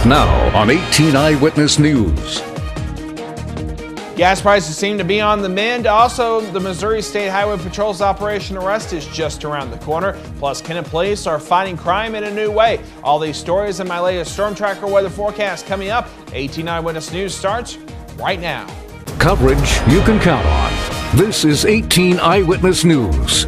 Now on 18 Eyewitness News. Gas prices seem to be on the mend. Also, the Missouri State Highway Patrol's Operation Arrest is just around the corner. Plus, Kennett Police are fighting crime in a new way. All these stories and my latest Storm Tracker weather forecast coming up. 18 Eyewitness News starts right now. Coverage you can count on. This is 18 Eyewitness News.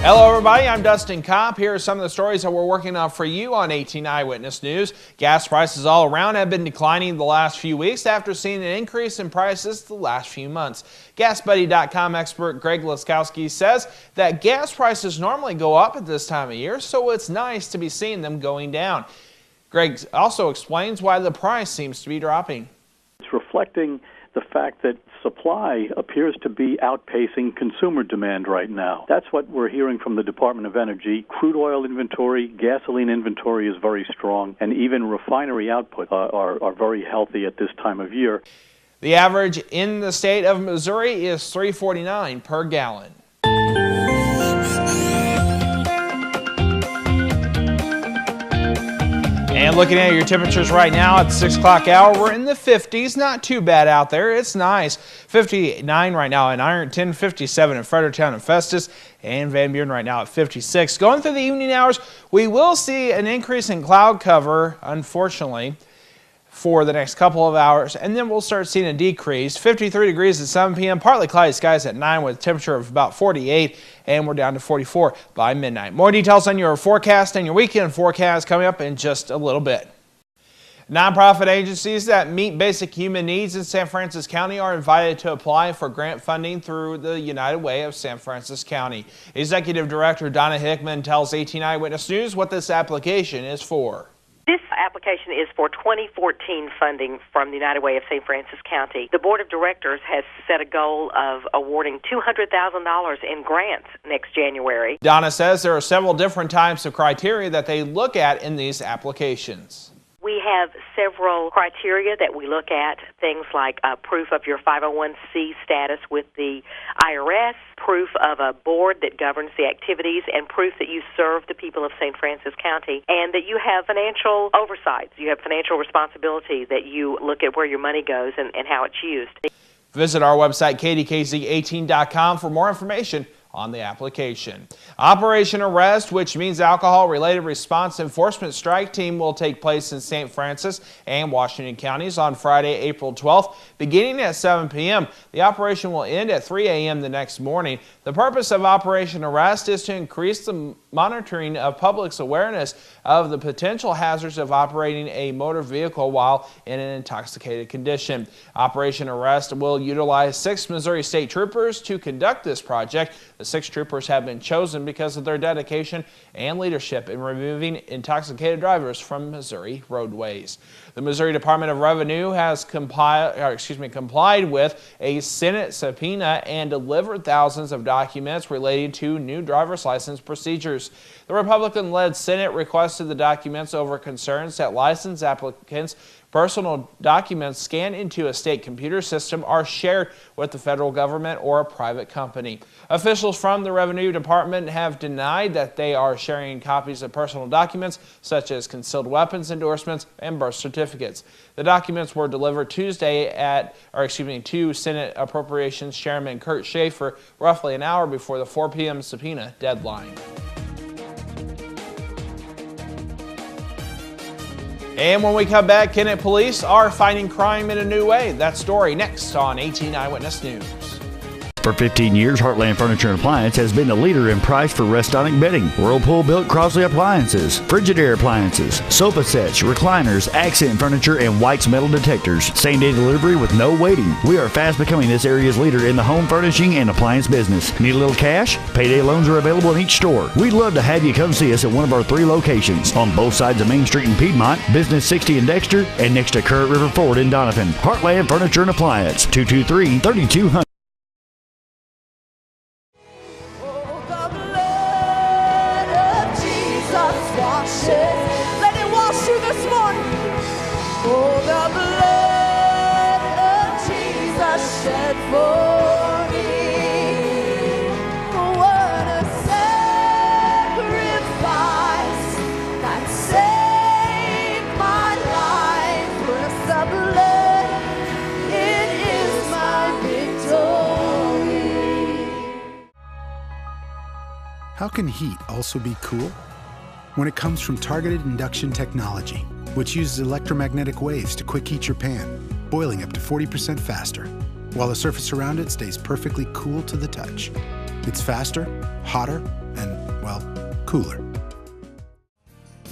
Hello everybody, I'm Dustin Kopp. Here are some of the stories that we're working on for you on 18 Eyewitness News. Gas prices all around have been declining the last few weeks after seeing an increase in prices the last few months. GasBuddy.com expert Greg Laskowski says that gas prices normally go up at this time of year, so it's nice to be seeing them going down. Greg also explains why the price seems to be dropping. It's reflecting the fact that supply appears to be outpacing consumer demand right now. That's what we're hearing from the Department of Energy. Crude oil inventory, gasoline inventory is very strong, and even refinery output are very healthy at this time of year. The average in the state of Missouri is $3.49 per gallon. And looking at your temperatures right now at the 6 o'clock hour, we're in the 50s. Not too bad out there. It's nice. 59 right now in Ironton, 57 in Fredericktown and Festus, and Van Buren right now at 56. Going through the evening hours, we will see an increase in cloud cover, unfortunately, for the next couple of hours, and then we'll start seeing a decrease. 53 degrees at 7 p.m. Partly cloudy skies at 9 with a temperature of about 48, and we're down to 44 by midnight. More details on your forecast and your weekend forecast coming up in just a little bit. Nonprofit agencies that meet basic human needs in San Francisco County are invited to apply for grant funding through the United Way of San Francisco County. Executive Director Donna Hickman tells 18 Eyewitness News what this application is for. This application is for 2014 funding from the United Way of St. Francis County. The Board of Directors has set a goal of awarding $200,000 in grants next January. Donna says there are several different types of criteria that they look at in these applications. We have several criteria that we look at, things like proof of your 501c status with the IRS, proof of a board that governs the activities, and proof that you serve the people of St. Francis County, and that you have financial oversight. You have financial responsibility, that you look at where your money goes and how it's used. Visit our website, KDKZ18.com, for more information on the application. Operation Arrest, which means alcohol-related response enforcement strike team, will take place in St. Francis and Washington counties on Friday, April 12th, beginning at 7 p.m. The operation will end at 3 a.m. the next morning. The purpose of Operation Arrest is to increase the monitoring of public's awareness of the potential hazards of operating a motor vehicle while in an intoxicated condition. Operation Arrest will utilize 6 Missouri State Troopers to conduct this project. The 6 troopers have been chosen because of their dedication and leadership in removing intoxicated drivers from Missouri roadways. The Missouri Department of Revenue has complied with a Senate subpoena and delivered thousands of documents relating to new driver's license procedures. The Republican-led Senate requested the documents over concerns that license applicants' personal documents scanned into a state computer system are shared with the federal government or a private company. Officials from the Revenue Department have denied that they are sharing copies of personal documents such as concealed weapons endorsements and birth certificates. The documents were delivered Tuesday to Senate Appropriations Chairman Kurt Schaefer roughly an hour before the 4 p.m. subpoena deadline. And when we come back, Kennett Police are fighting crime in a new way. That story next on 18 Eyewitness News. For 15 years, Heartland Furniture and Appliance has been the leader in price for Restonic bedding. Whirlpool built Crosley appliances, Frigidaire appliances, sofa sets, recliners, accent furniture, and White's metal detectors. Same-day delivery with no waiting. We are fast becoming this area's leader in the home furnishing and appliance business. Need a little cash? Payday loans are available in each store. We'd love to have you come see us at one of our 3 locations on both sides of Main Street in Piedmont, Business 60 in Dexter, and next to Current River Ford in Donovan. Heartland Furniture and Appliance, 223-3200. Let it wash you this morning. Oh, the blood of Jesus shed for me. What a sacrifice How can heat also be cool? When it comes from targeted induction technology, which uses electromagnetic waves to quick heat your pan, boiling up to 40% faster, while the surface around it stays perfectly cool to the touch. It's faster, hotter, and, well, cooler.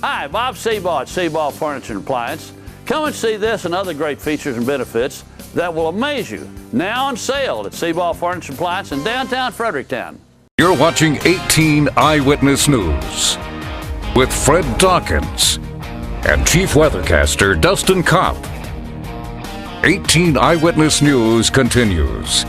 Hi, Bob Seabaugh at Seabaugh Furniture and Appliance. Come and see this and other great features and benefits that will amaze you. Now on sale at Seabaugh Furniture and Appliance in downtown Fredericktown. You're watching 18 Eyewitness News with Fred Dawkins and Chief Weathercaster Dustin Kopp. 18 Eyewitness News continues.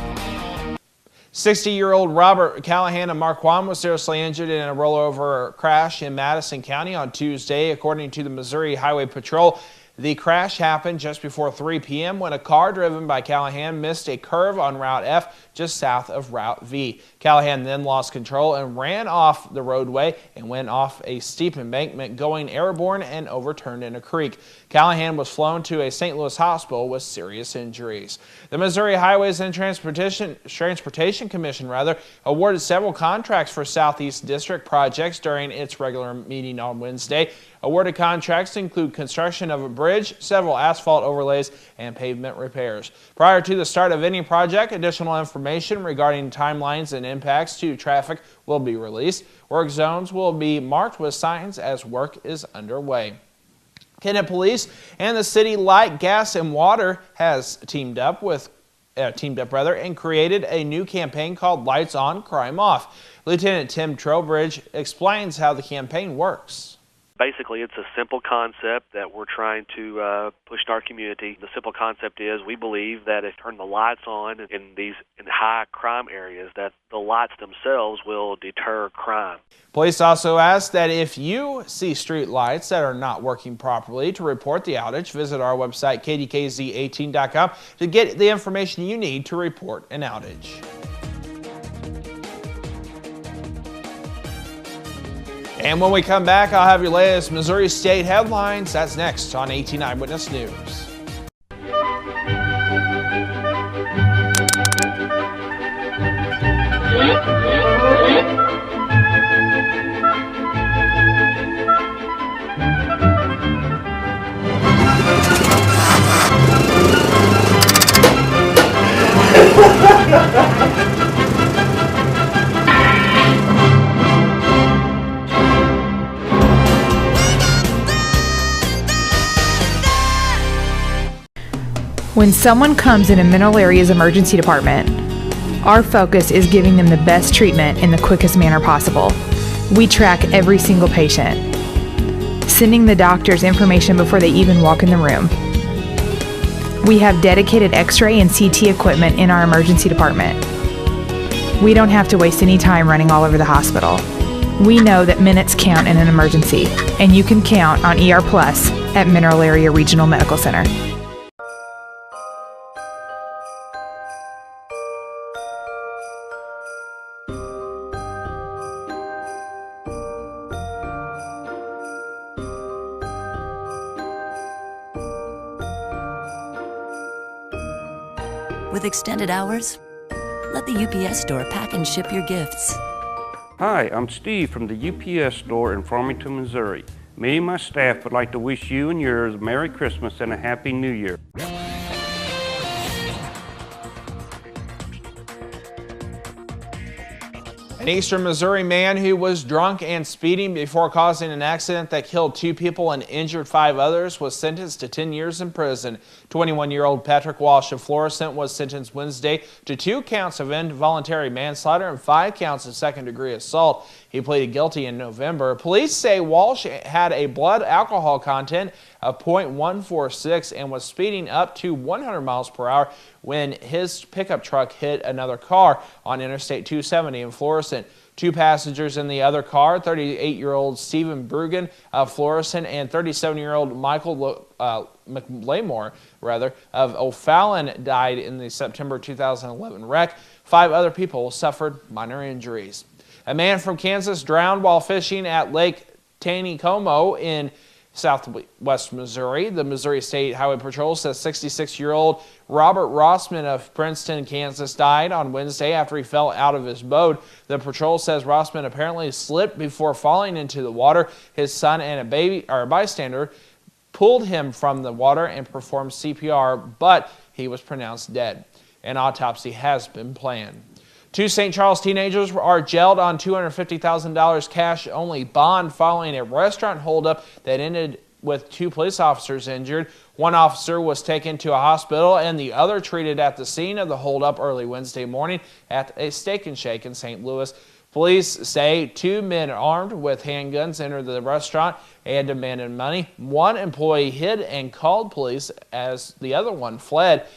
60-year-old Robert Callahan of Marquand was seriously injured in a rollover crash in Madison County on Tuesday, according to the Missouri Highway Patrol. The crash happened just before 3 p.m. when a car driven by Callahan missed a curve on Route F just south of Route V. Callahan then lost control and ran off the roadway and went off a steep embankment, going airborne and overturned in a creek. Callahan was flown to a St. Louis hospital with serious injuries. The Missouri Highways and Transportation Commission awarded several contracts for Southeast District projects during its regular meeting on Wednesday. Awarded contracts include construction of a bridge, several asphalt overlays, and pavement repairs. Prior to the start of any project, additional information regarding timelines and impacts to traffic will be released. Work zones will be marked with signs as work is underway. Kennett Police and the City Light, Gas, and Water has teamed up and created a new campaign called Lights On, Crime Off. Lieutenant Tim Trowbridge explains how the campaign works. Basically, it's a simple concept that we're trying to push in our community. The simple concept is we believe that if you turn the lights on in high crime areas, that the lights themselves will deter crime. Police also ask that if you see street lights that are not working properly, to report the outage. Visit our website, KDKZ18.com, to get the information you need to report an outage. And when we come back, I'll have your latest Missouri State headlines. That's next on 18 Eyewitness News. When someone comes in a Mineral Area's emergency department, our focus is giving them the best treatment in the quickest manner possible. We track every single patient, sending the doctors information before they even walk in the room. We have dedicated X-ray and CT equipment in our emergency department. We don't have to waste any time running all over the hospital. We know that minutes count in an emergency, and you can count on ER Plus at Mineral Area Regional Medical Center. With extended hours, let the UPS store pack and ship your gifts. Hi, I'm Steve from the UPS store in Farmington, Missouri. Me and my staff would like to wish you and yours a Merry Christmas and a Happy New Year. An eastern Missouri man who was drunk and speeding before causing an accident that killed 2 people and injured 5 others was sentenced to 10 years in prison. 21-year-old Patrick Walsh of Florissant was sentenced Wednesday to 2 counts of involuntary manslaughter and 5 counts of second-degree assault. He pleaded guilty in November. Police say Walsh had a blood alcohol content of .146 and was speeding up to 100 miles per hour when his pickup truck hit another car on Interstate 270 in Florissant. 2 passengers in the other car, 38-year-old Stephen Brugan of Florissant and 37-year-old Michael McLamore of O'Fallon, died in the September 2011 wreck. 5 other people suffered minor injuries. A man from Kansas drowned while fishing at Lake Taneycomo in Southwest Missouri. The Missouri State Highway Patrol says 66-year-old Robert Rossman of Princeton, Kansas, died on Wednesday after he fell out of his boat. The patrol says Rossman apparently slipped before falling into the water. His son and a bystander pulled him from the water and performed CPR, but he was pronounced dead. An autopsy has been planned. 2 St. Charles teenagers are jailed on $250,000 cash-only bond following a restaurant holdup that ended with 2 police officers injured. One officer was taken to a hospital and the other treated at the scene of the holdup early Wednesday morning at a Steak and Shake in St. Louis. Police say 2 men armed with handguns entered the restaurant and demanded money. One employee hid and called police as the other one fled.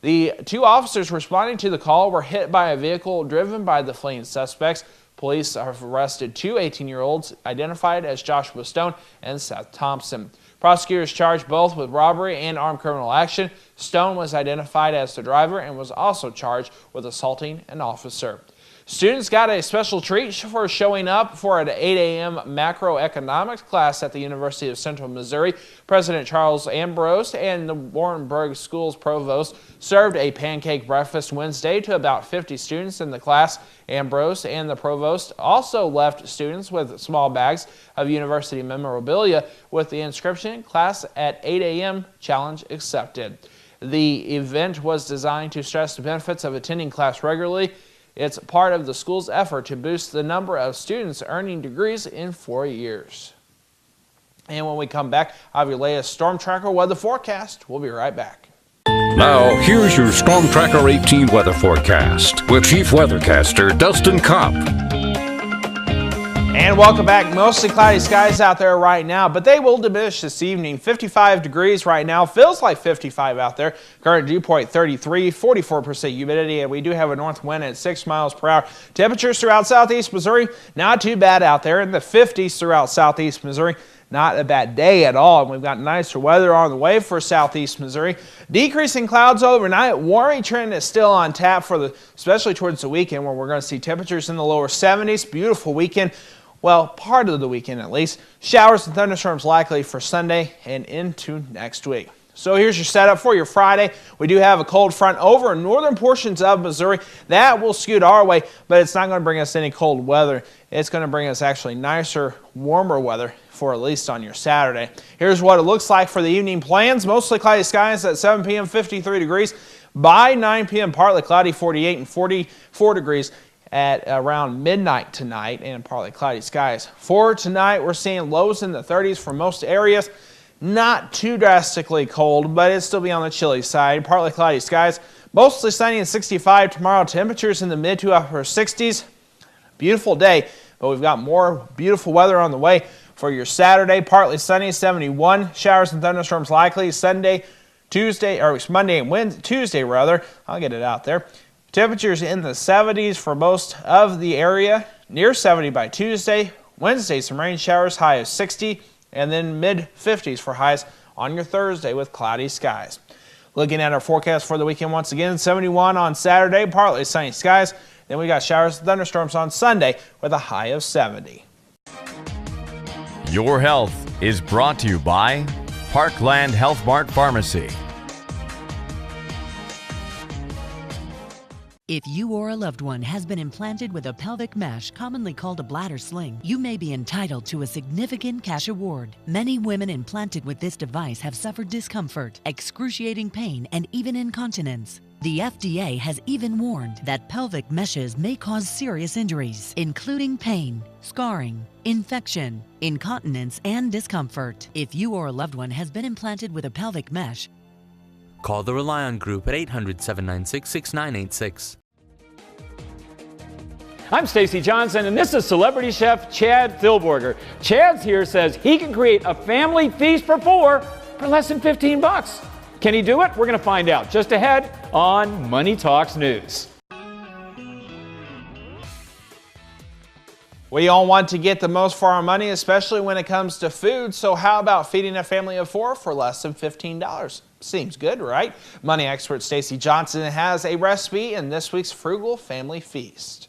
The 2 officers responding to the call were hit by a vehicle driven by the fleeing suspects. Police have arrested 2 18-year-olds identified as Joshua Stone and Seth Thompson. Prosecutors charged both with robbery and armed criminal action. Stone was identified as the driver and was also charged with assaulting an officer. Students got a special treat for showing up for an 8 a.m. macroeconomics class at the University of Central Missouri. President Charles Ambrose and the Warrenburg School's provost served a pancake breakfast Wednesday to about 50 students in the class. Ambrose and the provost also left students with small bags of university memorabilia with the inscription, "Class at 8 a.m. Challenge accepted." The event was designed to stress the benefits of attending class regularly. It's part of the school's effort to boost the number of students earning degrees in 4 years. And when we come back, I'll have your latest Storm Tracker weather forecast. We'll be right back. Now, here's your Storm Tracker 18 weather forecast with Chief Weathercaster Dustin Kopp. And welcome back. Mostly cloudy skies out there right now, but they will diminish this evening. 55 degrees right now. Feels like 55 out there. Current dew point 33, 44% humidity, and we do have a north wind at 6 miles per hour. Temperatures throughout southeast Missouri, not too bad out there. In the 50s throughout southeast Missouri. Not a bad day at all. And we've got nicer weather on the way for southeast Missouri. Decreasing clouds overnight. Warming trend is still on tap especially towards the weekend, where we're going to see temperatures in the lower 70s. Beautiful weekend. Well, part of the weekend at least. Showers and thunderstorms likely for Sunday and into next week. So here's your setup for your Friday. We do have a cold front over northern portions of Missouri. That will scoot our way, but it's not going to bring us any cold weather. It's going to bring us actually nicer, warmer weather for at least on your Saturday. Here's what it looks like for the evening plans. Mostly cloudy skies at 7 p.m., 53 degrees. By 9 p.m., partly cloudy, 48 and 44 degrees. At around midnight tonight, and partly cloudy skies. For tonight, we're seeing lows in the 30s for most areas. Not too drastically cold, but it'll still be on the chilly side. Partly cloudy skies. Mostly sunny and 65 tomorrow. Temperatures in the mid to upper 60s. Beautiful day, but we've got more beautiful weather on the way for your Saturday. Partly sunny, 71. Showers and thunderstorms likely Monday and Tuesday rather. I'll get it out there. Temperatures in the 70s for most of the area, near 70 by Tuesday. Wednesday, some rain showers, high of 60, and then mid-50s for highs on your Thursday with cloudy skies. Looking at our forecast for the weekend once again, 71 on Saturday, partly sunny skies. Then we got showers and thunderstorms on Sunday with a high of 70. Your health is brought to you by Parkland Health Mart Pharmacy. If you or a loved one has been implanted with a pelvic mesh, commonly called a bladder sling, you may be entitled to a significant cash award. Many women implanted with this device have suffered discomfort, excruciating pain, and even incontinence. The FDA has even warned that pelvic meshes may cause serious injuries, including pain, scarring, infection, incontinence, and discomfort. If you or a loved one has been implanted with a pelvic mesh, call the Rely On Group at 800-796-6986. I'm Stacy Johnson, and this is celebrity chef Chad Thilborger. Chad's here says he can create a family feast for 4 for less than $15. Can he do it? We're going to find out just ahead on Money Talks News. We all want to get the most for our money, especially when it comes to food. So how about feeding a family of 4 for less than $15? Seems good, right? Money expert Stacy Johnson has a recipe in this week's Frugal Family Feast.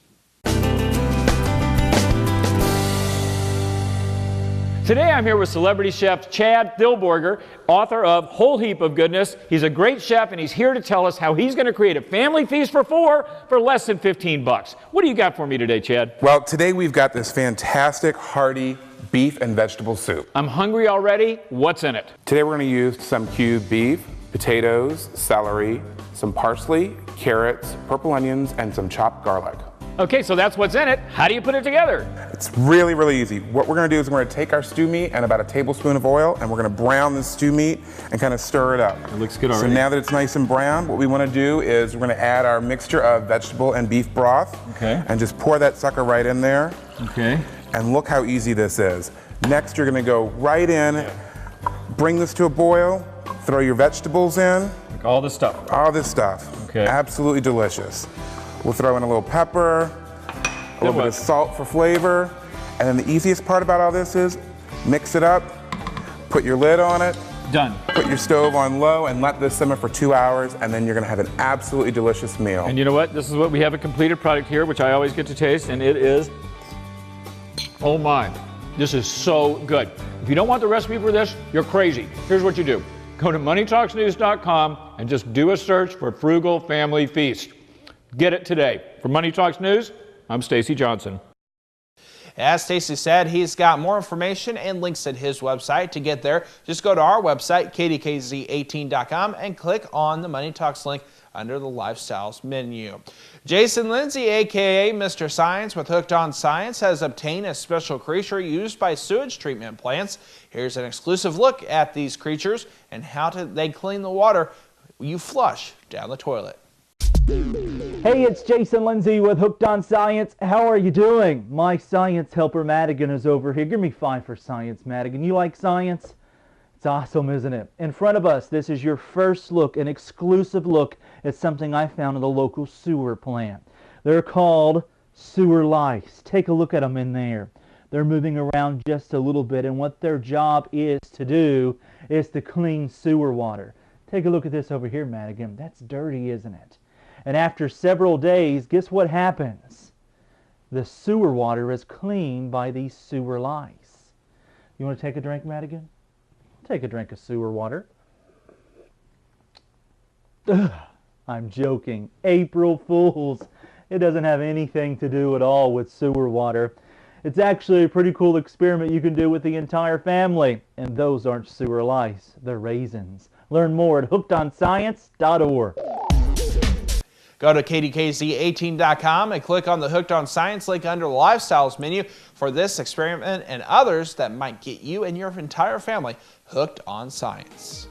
Today I'm here with celebrity chef Chad Thilborger, author of Whole Heap of Goodness. He's a great chef and he's here to tell us how he's going to create a family feast for 4 for less than 15 bucks. What do you got for me today, Chad? Well, today we've got this fantastic, hearty beef and vegetable soup. I'm hungry already. What's in it? Today we're going to use some cubed beef, potatoes, celery, some parsley, carrots, purple onions, and some chopped garlic. Okay, so that's what's in it. How do you put it together? It's really, really easy. What we're going to do is we're going to take our stew meat and about a tablespoon of oil, and we're going to brown the stew meat and kind of stir it up. It looks good already. So now that it's nice and brown, what we want to do is we're going to add our mixture of vegetable and beef broth. Okay. And just pour that sucker right in there. Okay. And look how easy this is. Next, you're going to go right in, bring this to a boil, throw your vegetables in. Like all this stuff. All this stuff. Okay. Absolutely delicious. We'll throw in a little pepper, a little bit of salt for flavor, and then the easiest part about all this is mix it up, put your lid on it. Done. Put your stove on low and let this simmer for 2 hours, and then you're gonna have an absolutely delicious meal. And you know what? This is what we have, a completed product here, which I always get to taste, and it is, oh my, this is so good. If you don't want the recipe for this, you're crazy. Here's what you do. Go to moneytalksnews.com and just do a search for Frugal Family Feast. Get it today. For Money Talks News, I'm Stacy Johnson. As Stacy said, he's got more information and links at his website. To get there, just go to our website, KDKZ18.com, and click on the Money Talks link under the Lifestyles menu. Jason Lindsay, a.k.a. Mr. Science with Hooked on Science, has obtained a special creature used by sewage treatment plants. Here's an exclusive look at these creatures and how they clean the water you flush down the toilet. Hey, it's Jason Lindsay with Hooked on Science. How are you doing? My science helper Madigan is over here. Give me 5 for science, Madigan. You like science? It's awesome, isn't it? In front of us, this is your first look, an exclusive look at something I found at a local sewer plant. They're called sewer lice. Take a look at them in there. They're moving around just a little bit, and what their job is to do is to clean sewer water. Take a look at this over here, Madigan. That's dirty, isn't it? And after several days, guess what happens? The sewer water is cleaned by these sewer lice. You want to take a drink, Madigan? Take a drink of sewer water. Ugh, I'm joking. April Fools. It doesn't have anything to do at all with sewer water. It's actually a pretty cool experiment you can do with the entire family. And those aren't sewer lice. They're raisins. Learn more at hookedonscience.org. Go to KDKZ18.com and click on the Hooked on Science link under the Lifestyles menu for this experiment and others that might get you and your entire family hooked on science.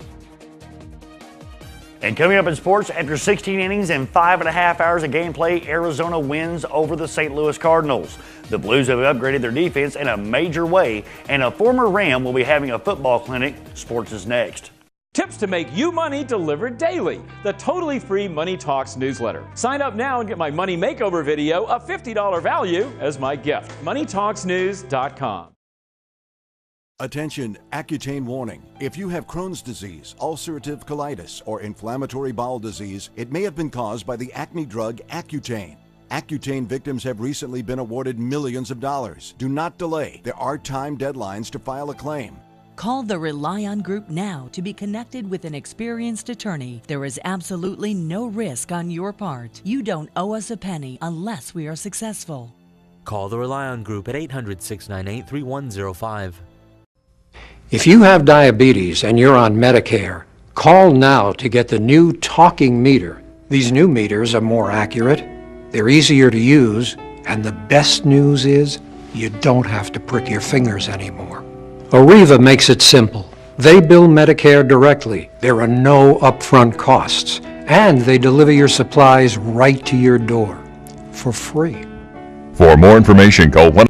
And coming up in sports, after 16 innings and 5.5 hours of gameplay, Arizona wins over the St. Louis Cardinals. The Blues have upgraded their defense in a major way, and a former Ram will be having a football clinic. Sports is next. Tips to make you money delivered daily. The totally free Money Talks newsletter. Sign up now and get my money makeover video, a $50 value, as my gift. MoneyTalksNews.com. Attention, Accutane warning. If you have Crohn's disease, ulcerative colitis, or inflammatory bowel disease, it may have been caused by the acne drug Accutane. Accutane victims have recently been awarded millions of dollars. Do not delay. There are time deadlines to file a claim. Call the Rely On Group now to be connected with an experienced attorney. There is absolutely no risk on your part. You don't owe us a penny unless we are successful. Call the Rely On Group at 800-698-3105. If you have diabetes and you're on Medicare, call now to get the new talking meter. These new meters are more accurate, they're easier to use, and the best news is you don't have to prick your fingers anymore. Arriva makes it simple. They bill Medicare directly. There are no upfront costs, and they deliver your supplies right to your door for free. For more information, call 1.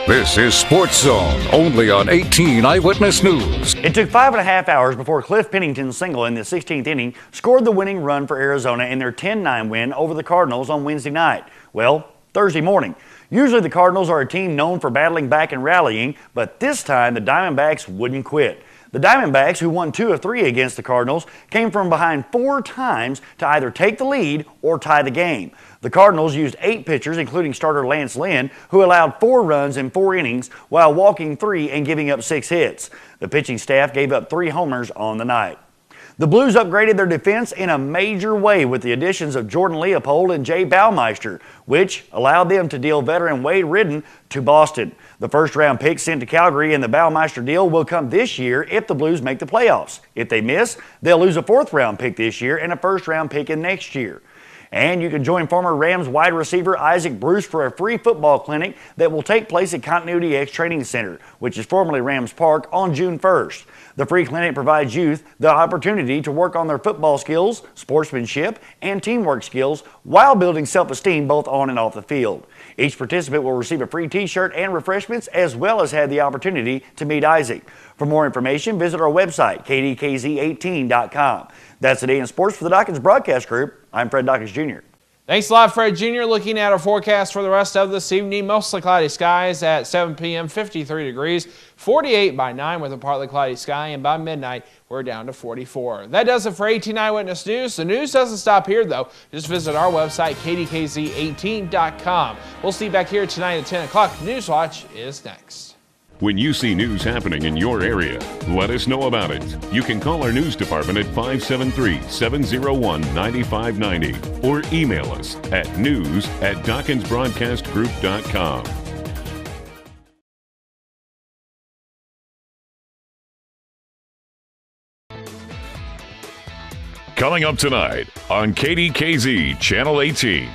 This is Sports Zone, only on 18 Eyewitness News. It took 5.5 hours before Cliff Pennington's single in the 16th inning scored the winning run for Arizona in their 10-9 win over the Cardinals on Wednesday night. Well, Thursday morning. Usually the Cardinals are a team known for battling back and rallying, but this time the Diamondbacks wouldn't quit. The Diamondbacks, who won 2 of 3 against the Cardinals, came from behind 4 times to either take the lead or tie the game. The Cardinals used 8 pitchers, including starter Lance Lynn, who allowed 4 runs in 4 innings while walking 3 and giving up 6 hits. The pitching staff gave up 3 homers on the night. The Blues upgraded their defense in a major way with the additions of Jordan Leopold and Jay Baumeister, which allowed them to deal veteran Wade Ridden to Boston. The first-round pick sent to Calgary in the Baumeister deal will come this year if the Blues make the playoffs. If they miss, they'll lose a 4th-round pick this year and a 1st-round pick in next year. And you can join former Rams wide receiver Isaac Bruce for a free football clinic that will take place at Continuity X Training Center, which is formerly Rams Park, on June 1st. The free clinic provides youth the opportunity to work on their football skills, sportsmanship, and teamwork skills while building self-esteem both on and off the field. Each participant will receive a free t-shirt and refreshments, as well as have the opportunity to meet Isaac. For more information, visit our website, kdkz18.com. That's the day in sports for the Dawkins Broadcast Group. I'm Fred Dawkins Jr. Thanks a lot, Fred Jr. Looking at our forecast for the rest of this evening, mostly cloudy skies at 7 p.m., 53 degrees, 48 by 9 with a partly cloudy sky, and by midnight, we're down to 44. That does it for 18 Eyewitness News. The news doesn't stop here, though. Just visit our website, kdkz18.com. We'll see you back here tonight at 10 o'clock. Newswatch is next. When you see news happening in your area, let us know about it. You can call our news department at 573-701-9590 or email us at news@DawkinsBroadcastGroup.com. Coming up tonight on KDKZ Channel 18.